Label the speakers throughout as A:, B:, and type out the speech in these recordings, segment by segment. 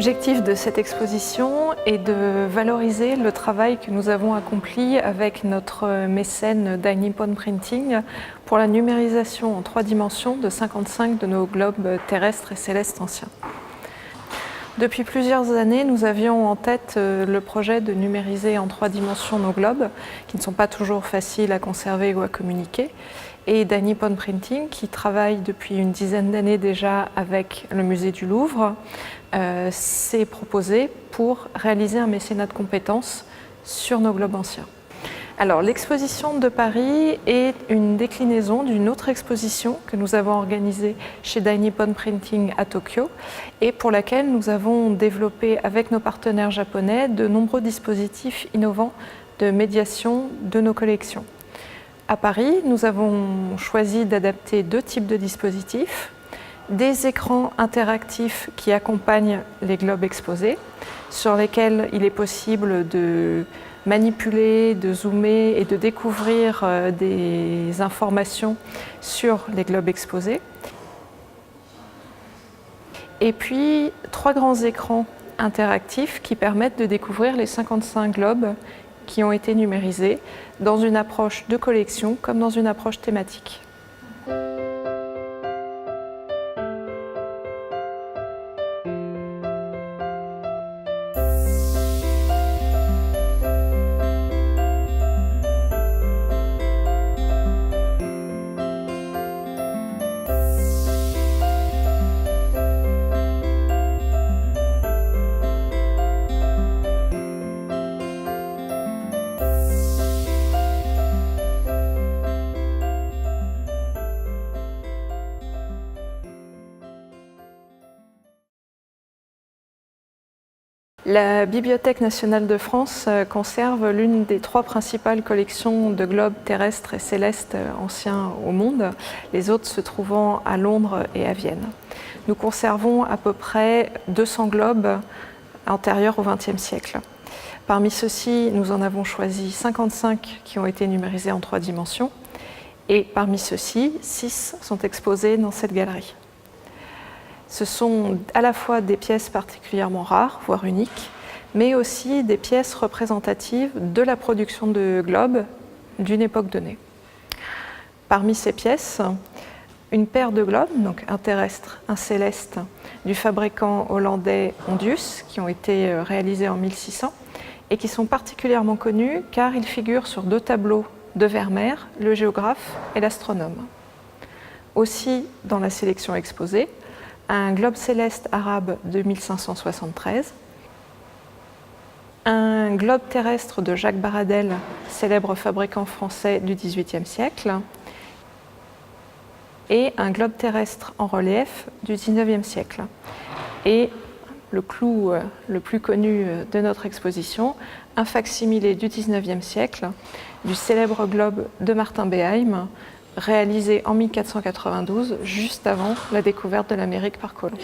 A: L'objectif de cette exposition est de valoriser le travail que nous avons accompli avec notre mécène Dai Nippon Printing pour la numérisation en 3 dimensions de 55 de nos globes terrestres et célestes anciens. Depuis plusieurs années, nous avions en tête le projet de numériser en 3 dimensions nos globes, qui ne sont pas toujours faciles à conserver ou à communiquer. Et Dai Nippon Printing, qui travaille depuis une dizaine d'années déjà avec le musée du Louvre, s'est proposé pour réaliser un mécénat de compétences sur nos globes anciens. Alors, l'exposition de Paris est une déclinaison d'une autre exposition que nous avons organisée chez Dai Nippon Printing à Tokyo et pour laquelle nous avons développé avec nos partenaires japonais de nombreux dispositifs innovants de médiation de nos collections. À Paris, nous avons choisi d'adapter 2 types de dispositifs. Des écrans interactifs qui accompagnent les globes exposés, sur lesquels il est possible de manipuler, de zoomer et de découvrir des informations sur les globes exposés. Et puis 3 grands écrans interactifs qui permettent de découvrir les 55 globes qui ont été numérisés dans une approche de collection comme dans une approche thématique. La Bibliothèque nationale de France conserve l'une des 3 principales collections de globes terrestres et célestes anciens au monde, les autres se trouvant à Londres et à Vienne. Nous conservons à peu près 200 globes antérieurs au XXe siècle. Parmi ceux-ci, nous en avons choisi 55 qui ont été numérisés en 3 dimensions et parmi ceux-ci, 6 sont exposés dans cette galerie. Ce sont à la fois des pièces particulièrement rares, voire uniques, mais aussi des pièces représentatives de la production de globes d'une époque donnée. Parmi ces pièces, une paire de globes, donc un terrestre, un céleste, du fabricant hollandais Hondius, qui ont été réalisés en 1600 et qui sont particulièrement connus car ils figurent sur 2 tableaux de Vermeer, le géographe et l'astronome. Aussi, dans la sélection exposée, un globe céleste arabe de 1573, un globe terrestre de Jacques Baradel, célèbre fabricant français du XVIIIe siècle, et un globe terrestre en relief du XIXe siècle. Et le clou le plus connu de notre exposition, un facsimilé du XIXe siècle du célèbre globe de Martin Behaim, réalisé en 1492, juste avant la découverte de l'Amérique par Colomb.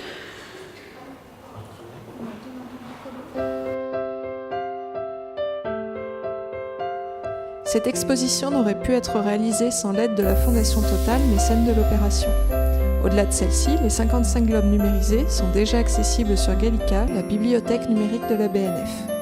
A: Cette exposition n'aurait pu être réalisée sans l'aide de la Fondation Total, mécène de l'opération. Au-delà de celle-ci, les 55 globes numérisés sont déjà accessibles sur Gallica, la bibliothèque numérique de la BNF.